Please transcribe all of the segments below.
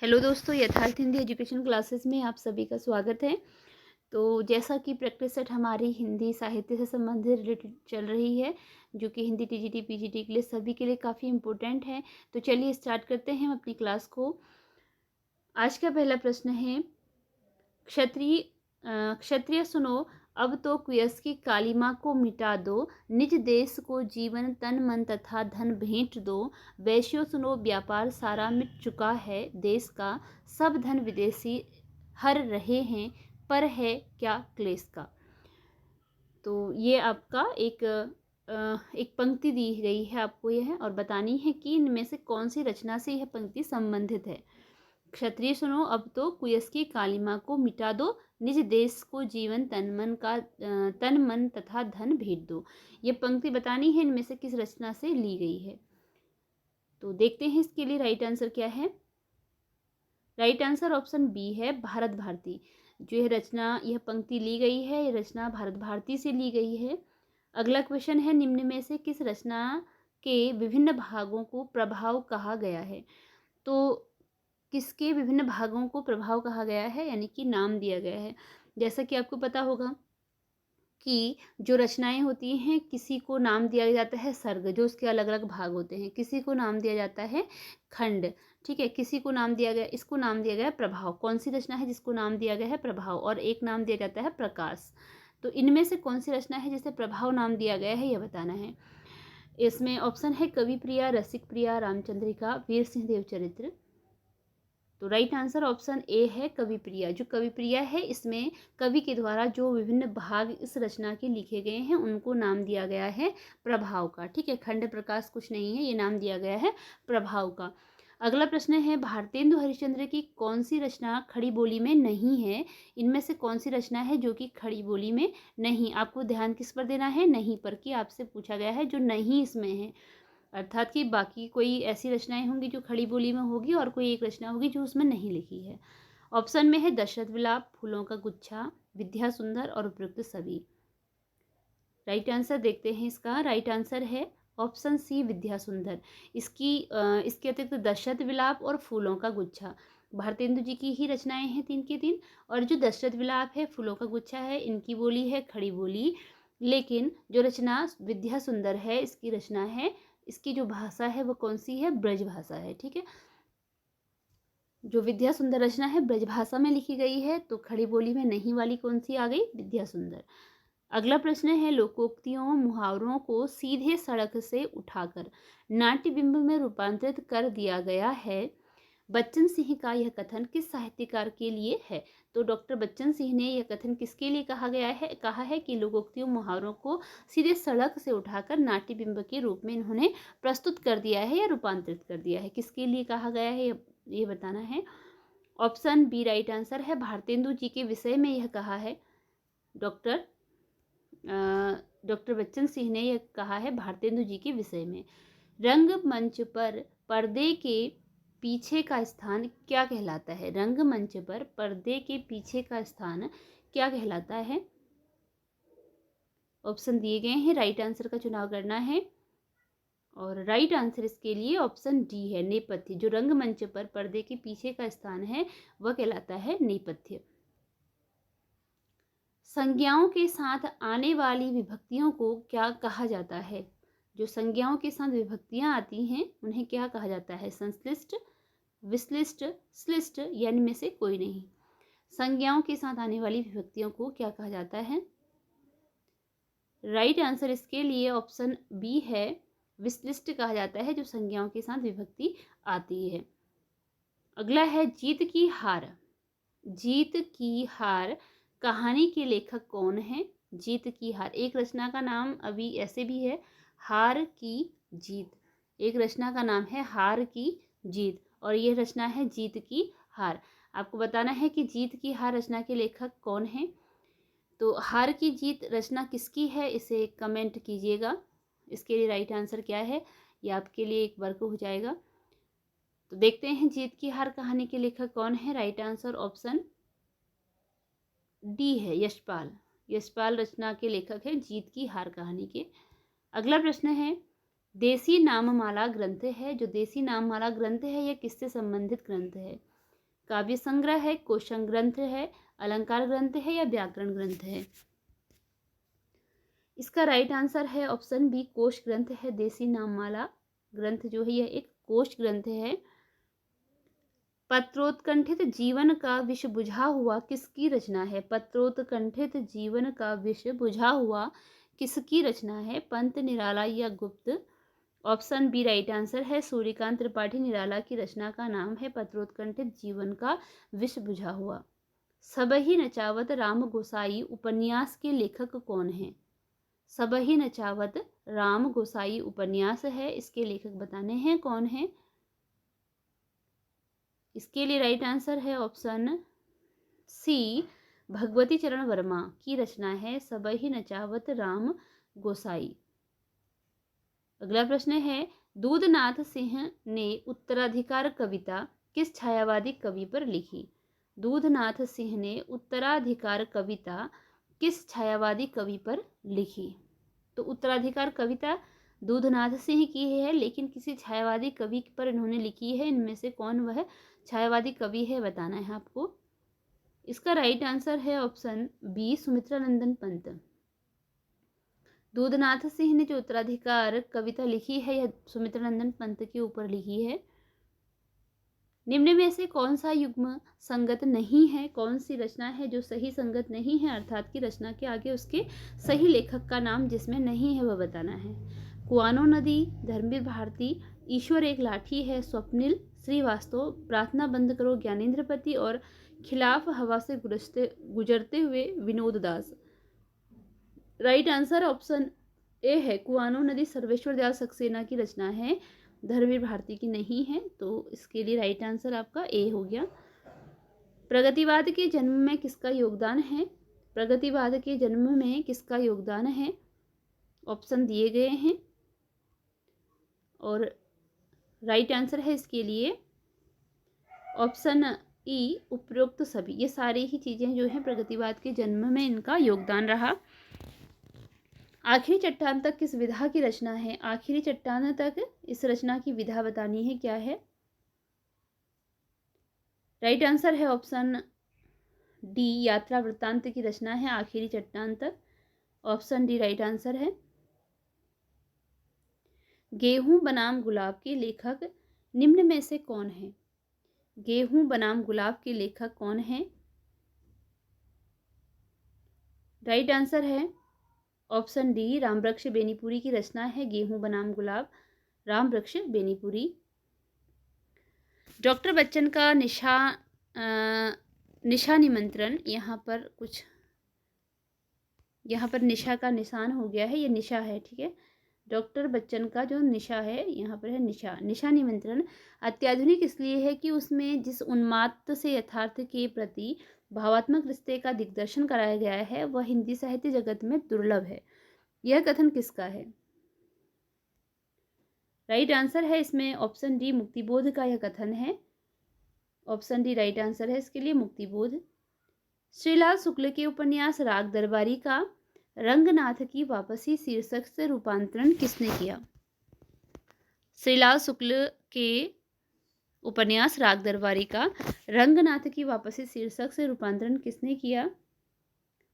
Hello दोस्तों, यथार्थ Hindi education classes में आप सभी का स्वागत है। तो जैसा कि प्रैक्टिस सेट हमारी हिंदी साहित्य से संबंधित रिलेटेड चल रही है, जो कि हिंदी टीजीटी पीजीटी के लिए सभी के लिए काफ़ी इम्पोर्टेंट है। तो चलिए स्टार्ट करते हैं हम अपनी क्लास को। आज का पहला प्रश्न है, क्षत्रिय क्षत्रिय सुनो, अब तो कुयस की कालिमा को मिटा दो, निज देश को जीवन तन मन तथा धन भेंट दो। वैश्यो सुनो, व्यापार सारा मिट चुका है देश का, सब धन विदेशी हर रहे हैं, पर है क्या क्लेश का। तो ये आपका एक पंक्ति दी गई है आपको यह, और बतानी है कि इनमें से कौन सी रचना से यह पंक्ति संबंधित है। क्षत्रिय सुनो, अब तो कुयस की कालिमा को मिटा दो, निज देश को जीवन तन मन तथा धन भेंट दो। ये पंक्ति बतानी है इनमें से किस रचना से ली गई है। तो देखते हैं इसके लिए राइट आंसर क्या है। राइट आंसर ऑप्शन बी है, भारत भारती। जो यह पंक्ति ली गई है, यह रचना भारत भारती से ली गई है। अगला क्वेश्चन है, निम्न में से किस रचना के विभिन्न भागों को प्रभाव कहा गया है। तो किसके विभिन्न भागों को प्रभाव कहा गया है, यानी कि नाम दिया गया है। जैसा कि आपको पता होगा कि जो रचनाएं होती हैं, किसी को नाम दिया जाता है सर्ग, जो उसके अलग अलग भाग होते हैं। किसी को नाम दिया जाता है खंड, ठीक है। किसी को नाम दिया गया, इसको नाम दिया गया है प्रभाव। कौन सी रचना है जिसको नाम दिया गया है प्रभाव, और एक नाम दिया जाता है प्रकाश। तो इनमें से कौन सी रचना है जिसे प्रभाव नाम दिया गया है, यह बताना है। इसमें ऑप्शन है कवि प्रिया, रसिक प्रिया, रामचंद्रिका, वीर सिंह देव चरित्र। तो राइट आंसर ऑप्शन ए है कवि प्रिया। जो कवि प्रिया है, इसमें कवि के द्वारा जो विभिन्न भाग इस रचना के लिखे गए हैं उनको नाम दिया गया है प्रभाव का, ठीक है। खंड प्रकाश कुछ नहीं है, ये नाम दिया गया है प्रभाव का। अगला प्रश्न है, भारतेंदु हरिश्चंद्र की कौन सी रचना खड़ी बोली में नहीं है। इनमें से कौन सी रचना है जो कि खड़ी बोली में नहीं। आपको ध्यान किस पर देना है, नहीं पर, कि आपसे पूछा गया है जो नहीं इसमें है, अर्थात कि बाकी कोई ऐसी रचनाएं होंगी जो खड़ी बोली में होगी और कोई एक रचना होगी जो उसमें नहीं लिखी है। ऑप्शन में है दशरथ विलाप, फूलों का गुच्छा, विद्या सुंदर और उपयुक्त सभी। राइट आंसर देखते हैं इसका। राइट आंसर है ऑप्शन सी, विद्या सुंदर। इसके अतिरिक्त दशरथ विलाप और फूलों का गुच्छा भारतेंदु जी की ही रचनाएं हैं, 3 की 3। और जो दशरथ विलाप है, फूलों का गुच्छा है, इनकी बोली है खड़ी बोली। लेकिन जो रचना विद्या सुंदर है, इसकी रचना है, इसकी जो भाषा है वो कौन सी है, ब्रज भाषा है, ठीक है। जो विद्या सुंदर रचना है ब्रज भाषा में लिखी गई है, तो खड़ी बोली में नहीं वाली कौन सी आ गई, विद्या सुंदर। अगला प्रश्न है, लोकोक्तियों मुहावरों को सीधे सड़क से उठाकर नाट्य बिंब में रूपांतरित कर दिया गया है। बच्चन सिंह का यह कथन किस साहित्यकार के लिए है। तो डॉक्टर बच्चन सिंह ने यह कथन किसके लिए कहा है कि लोकोक्तियों मुहावरों को सीधे सड़क से उठाकर नाट्य बिंब के रूप में इन्होंने प्रस्तुत कर दिया है या रूपांतरित कर दिया है। किसके लिए कहा गया है, ये बताना है। ऑप्शन बी राइट आंसर है, भारतेंदु जी के विषय में यह कहा है। डॉक्टर बच्चन सिंह ने यह कहा है भारतेंदु जी के विषय में। रंगमंच पर पर्दे के पीछे का स्थान क्या कहलाता है। रंगमंच पर पर्दे के पीछे का स्थान क्या कहलाता है। ऑप्शन दिए गए हैं, राइट आंसर का चुनाव करना है। और राइट आंसर इसके लिए ऑप्शन डी है, नेपथ्य। जो रंगमंच पर पर्दे के पीछे का स्थान है वह कहलाता है नेपथ्य। संज्ञाओं के साथ आने वाली विभक्तियों को क्या कहा जाता है। जो संज्ञाओं के साथ विभक्तियां आती हैं उन्हें क्या कहा जाता है, संश्लिष्ट, विश्लिष्ट, श्लिष्ट, या इनमें से कोई नहीं। संज्ञाओं के साथ आने वाली विभक्तियों को क्या कहा जाता है। राइट आंसर इसके लिए ऑप्शन बी है, विश्लिष्ट कहा जाता है, जो संज्ञाओं के साथ विभक्ति आती है। अगला है, जीत की हार। जीत की हार कहानी के लेखक कौन है। जीत की हार, एक रचना का नाम अभी ऐसे भी है, हार की जीत। एक रचना का नाम है हार की जीत, और ये रचना है जीत की हार। आपको बताना है कि जीत की हार रचना के लेखक कौन है। तो हार की जीत रचना किसकी है, इसे कमेंट कीजिएगा। इसके लिए राइट आंसर क्या है, ये आपके लिए एक वर्क हो जाएगा। तो देखते हैं जीत की हार कहानी के लेखक कौन है। राइट आंसर ऑप्शन डी है, यशपाल। यशपाल रचना के लेखक हैं जीत की हार कहानी के। अगला प्रश्न है, देसी नाममाला ग्रंथ है। जो देसी नाममाला ग्रंथ है यह किससे संबंधित ग्रंथ है। काव्य संग्रह है, कोशं ग्रंथ है, अलंकार ग्रंथ है या व्याकरण ग्रंथ है? इसका राइट आंसर है ऑप्शन बी, कोश ग्रंथ है। देसी नाममाला ग्रंथ जो है यह एक कोश ग्रंथ है। पत्रोत्कंठित जीवन का विष बुझा हुआ किसकी रचना है? पत्रोत्कंठित जीवन का विष बुझा हुआ किसकी रचना है? पंत, निराला या गुप्त? ऑप्शन बी राइट आंसर है, सूर्यकांत त्रिपाठी निराला की रचना का नाम है पत्रोत्कंठित जीवन का विष बुझा हुआ। सबही नचावत राम गोसाई उपन्यास के लेखक कौन हैं? सबही नचावत राम गोसाई उपन्यास है, इसके लेखक बताने हैं कौन है? इसके लिए राइट आंसर है ऑप्शन सी, भगवती चरण वर्मा की रचना है सबही नचावत राम गोसाई। अगला प्रश्न है, दूधनाथ सिंह ने उत्तराधिकार कविता किस छायावादी कवि पर लिखी? दूधनाथ सिंह ने उत्तराधिकार कविता किस छायावादी कवि पर लिखी? तो उत्तराधिकार कविता दूधनाथ सिंह की है, लेकिन किसी छायावादी कवि पर इन्होंने लिखी है। इनमें से कौन वह छायावादी कवि है बताना है आपको। इसका राइट आंसर है ऑप्शन बी, सुमित्रा नंदन पंत। दूधनाथ सिंह ने जो उत्तराधिकार कविता लिखी है यह सुमित्रा नंदन पंत के ऊपर लिखी है। निम्न में से कौन सा युग्म संगत नहीं है? कौन सी रचना है जो सही संगत नहीं है, अर्थात की रचना के आगे उसके सही लेखक का नाम जिसमें नहीं है वह बताना है। कुआनो नदी, धर्मवीर भारती, ईश्वर एक लाठी है, स्वप्निल श्रीवास्तव, प्रार्थना बंद करो ज्ञानेंद्रपति और खिलाफ हवा से गुजरते हुए विनोद दास। राइट आंसर ऑप्शन ए है, कुआनो नदी सर्वेश्वर दयाल सक्सेना की रचना है, धर्मवीर भारती की नहीं है। तो इसके लिए राइट आंसर आपका ए हो गया। प्रगतिवाद के जन्म में किसका योगदान है? प्रगतिवाद के जन्म में किसका योगदान है? ऑप्शन दिए गए हैं और राइट आंसर है इसके लिए ऑप्शन ई, उपरोक्त सभी। ये सारी ही चीज़ें जो हैं प्रगतिवाद के जन्म में इनका योगदान रहा। आखिरी चट्टान तक किस विधा की रचना है? आखिरी चट्टान तक इस रचना की विधा बतानी है, क्या है? राइट आंसर है ऑप्शन डी, यात्रा वृत्तांत की रचना है आखिरी चट्टान तक। ऑप्शन डी राइट आंसर है। गेहूं बनाम गुलाब के लेखक निम्न में से कौन है? गेहूं बनाम गुलाब के लेखक कौन है? राइट आंसर है ऑप्शन डी, रामवृक्ष बेनीपुरी की रचना है गेहूं बनाम गुलाब, रामवृक्ष बेनीपुरी। डॉक्टर बच्चन का निशा निमंत्रण, यहाँ पर निशा का निशान हो गया है, ये निशा है, ठीक है। डॉक्टर बच्चन का जो निशा है यहाँ पर है निशा निमंत्रण अत्याधुनिक इसलिए है कि उसमें जिस उन्माद से यथार्थ के प्रति भावात्मक रिश्ते का दिग्दर्शन कराया गया है वह हिंदी साहित्य जगत में दुर्लभ है। यह कथन किसका है? राइट आंसर है इसमें ऑप्शन डी, मुक्तिबोध का यह कथन है। ऑप्शन डी राइट आंसर है इसके लिए, मुक्तिबोध। श्रीलाल शुक्ल के उपन्यास राग दरबारी का रंगनाथ की वापसी शीर्षक से रूपांतरण किसने किया? श्रीलाल शुक्ल के उपन्यास राग दरबारी का रंगनाथ की वापसी शीर्षक से रूपांतरण किसने किया?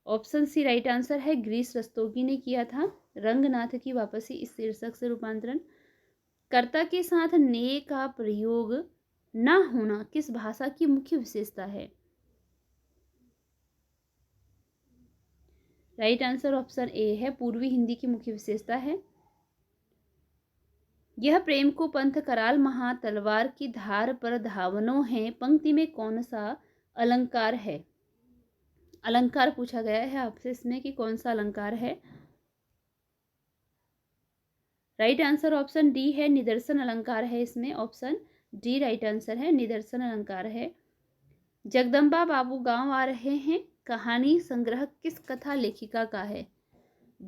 ऑप्शन सी राइट आंसर है, गिरीश रस्तोगी ने किया था रंगनाथ की वापसी इस शीर्षक से रूपांतरण। कर्ता के साथ ने का प्रयोग न होना किस भाषा की मुख्य विशेषता है? राइट आंसर ऑप्शन ए है, पूर्वी हिंदी की मुख्य विशेषता है। यह प्रेम को पंथ कराल महा तलवार की धार पर धावनो है पंक्ति में कौन सा अलंकार है? अलंकार पूछा गया है आपसे इसमें कि कौन सा अलंकार है। राइट आंसर ऑप्शन डी है, निदर्शन अलंकार है इसमें। ऑप्शन डी राइट आंसर है, निदर्शन अलंकार है। जगदम्बा बाबू गांव आ रहे हैं कहानी संग्रह किस कथा लेखिका का है?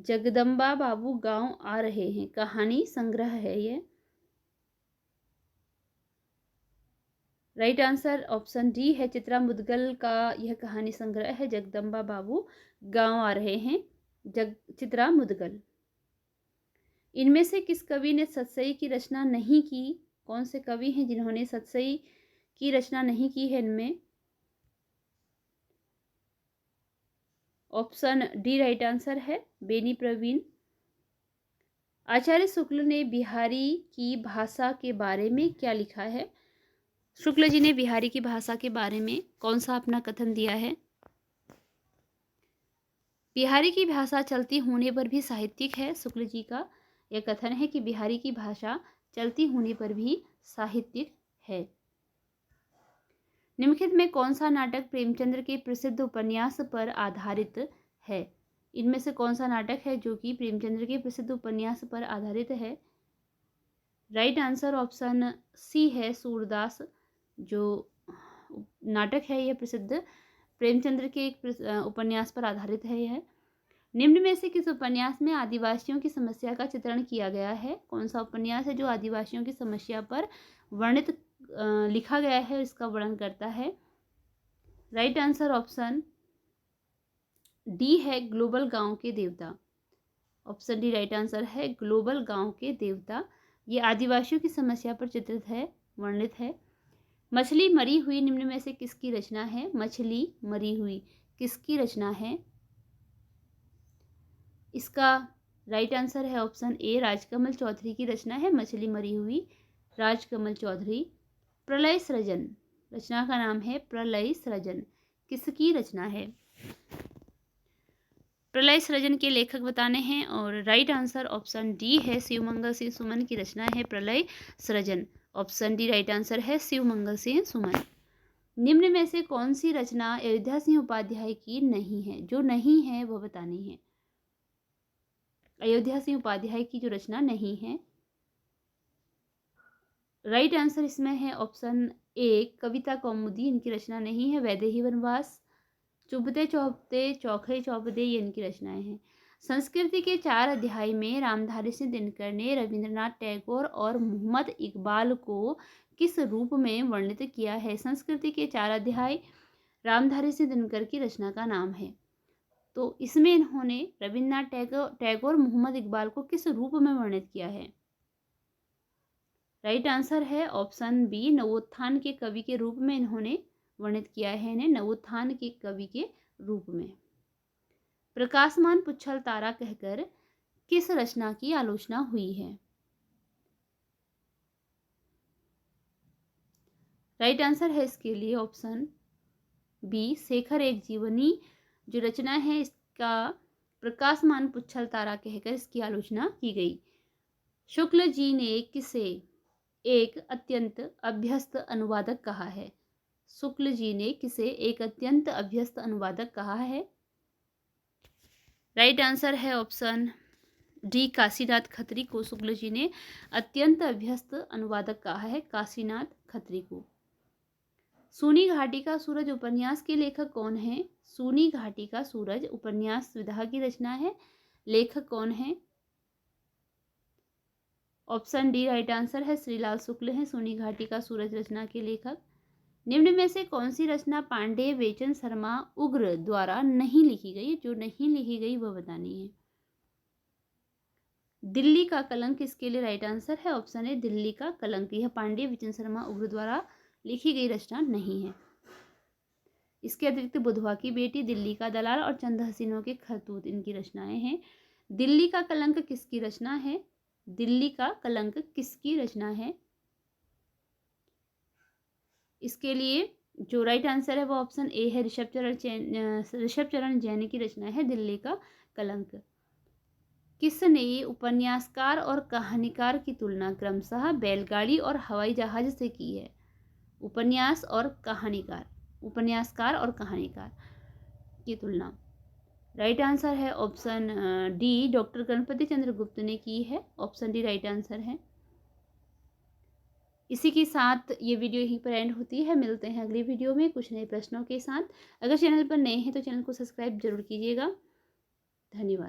जगदम्बा बाबू गांव आ रहे हैं कहानी संग्रह है ये। राइट आंसर ऑप्शन डी है, चित्रा मुदगल का यह कहानी संग्रह है जगदम्बा बाबू गांव आ रहे हैं, चित्रा मुदगल। इनमें से किस कवि ने सतसई की रचना नहीं की? कौन से कवि हैं जिन्होंने सतसई की रचना नहीं की है इनमें? ऑप्शन डी राइट आंसर है, बेनी प्रवीण। आचार्य शुक्ल ने बिहारी की भाषा के बारे में क्या लिखा है? शुक्ल जी ने बिहारी की भाषा के बारे में कौन सा अपना कथन दिया है? बिहारी की भाषा चलती होने पर भी साहित्यिक है। शुक्ल जी का यह कथन है कि बिहारी की भाषा चलती होने पर भी साहित्यिक है। निम्नलिखित में कौन सा नाटक प्रेमचंद्र के प्रसिद्ध उपन्यास पर आधारित है? इनमें से कौन सा नाटक है जो कि प्रेमचंद्र के प्रसिद्ध उपन्यास पर आधारित है? राइट आंसर ऑप्शन सी है, सूरदास। जो नाटक है यह प्रसिद्ध प्रेमचंद्र के एक उपन्यास पर आधारित है। यह निम्न में से किस उपन्यास में आदिवासियों की समस्या का चित्रण किया गया है? कौन सा उपन्यास है जो आदिवासियों की समस्या पर वर्णित लिखा गया है, इसका वर्णन करता है? राइट आंसर ऑप्शन डी है, ग्लोबल गांव के देवता। ऑप्शन डी राइट आंसर है, ग्लोबल गांव के देवता। ये आदिवासियों की समस्या पर चित्रित है, वर्णित है। मछली मरी हुई निम्न में से किसकी रचना है? मछली मरी हुई किसकी रचना है? इसका राइट आंसर है ऑप्शन ए, राजकमल चौधरी की रचना है मछली मरी हुई, राजकमल चौधरी। प्रलय सृजन, रचना का नाम है प्रलय सृजन, किसकी रचना है? प्रलय सृजन के लेखक बताने हैं और राइट आंसर ऑप्शन डी है, शिवमंगल सिंह सुमन की रचना है प्रलय सृजन। ऑप्शन डी राइट आंसर है, शिवमंगल सिंह सुमन। निम्न में से कौन सी रचना अयोध्या सिंह उपाध्याय की नहीं है? जो नहीं है वह बतानी है। अयोध्या सिंह उपाध्याय की जो रचना नहीं है, राइट आंसर इसमें है ऑप्शन ए, कविता कौमुदी इनकी रचना नहीं है। वैदेही वनवास, चुभते चौपते चौखे चौपदे ये इनकी रचनाएं हैं। संस्कृति के 4 अध्याय में रामधारी सिंह दिनकर ने रविंद्रनाथ टैगोर और मोहम्मद इकबाल को किस रूप में वर्णित किया है? संस्कृति के 4 अध्याय रामधारी सिंह दिनकर की रचना का नाम है। तो इसमें इन्होंने रविन्द्रनाथ टैगोर मोहम्मद इकबाल को किस रूप में वर्णित किया है? राइट आंसर है ऑप्शन बी, नवोत्थान के कवि के रूप में इन्होंने वर्णित किया है इन्हें, नवोत्थान के कवि के रूप में। प्रकाशमान पुच्छल तारा कहकर किस रचना की आलोचना हुई है? राइट आंसर है इसके लिए ऑप्शन बी, शेखर एक जीवनी जो रचना है इसका प्रकाशमान पुच्छल तारा कहकर इसकी आलोचना की गई। शुक्ल जी ने किसे एक अत्यंत अभ्यस्त अनुवादक कहा है? शुक्ल जी ने किसे एक अत्यंत अभ्यस्त अनुवादक कहा है? राइट आंसर है ऑप्शन डी, काशीनाथ खत्री को शुक्ल जी ने अत्यंत अभ्यस्त अनुवादक कहा है, काशीनाथ खत्री को। सूनी घाटी का सूरज उपन्यास के लेखक कौन है? सूनी घाटी का सूरज उपन्यास विधा की रचना है, लेखक कौन है? ऑप्शन डी राइट आंसर है, श्रीलाल शुक्ल हैं सूनी घाटी का सूरज रचना के लेखक। निम्न में से कौन सी रचना पांडेय वेचन शर्मा उग्र द्वारा नहीं लिखी गई? जो नहीं लिखी गई वह बतानी है। दिल्ली का कलंक इसके लिए राइट आंसर है, ऑप्शन ए, दिल्ली का कलंक। यह पांडेय वेचन शर्मा उग्र द्वारा लिखी गई रचना नहीं है। इसके अतिरिक्त बुधवा की बेटी, दिल्ली का दलाल और चंद हसीनों के खरतूत इनकी रचनाएं हैं। दिल्ली का कलंक किसकी रचना है? दिल्ली का कलंक किसकी रचना है? इसके लिए जो राइट आंसर है वो ऑप्शन ए है, ऋषभ चरण जैन की रचना है दिल्ली का कलंक। किसने उपन्यासकार और कहानीकार की तुलना क्रमशः बैलगाड़ी और हवाई जहाज से की है? उपन्यासकार और कहानीकार की तुलना। राइट आंसर है ऑप्शन डी, डॉक्टर गणपति चंद्र गुप्त ने की है। ऑप्शन डी राइट आंसर है। इसी के साथ ये वीडियो यहीं पर एंड होती है। मिलते हैं अगली वीडियो में कुछ नए प्रश्नों के साथ। अगर चैनल पर नए हैं तो चैनल को सब्सक्राइब जरूर कीजिएगा। धन्यवाद।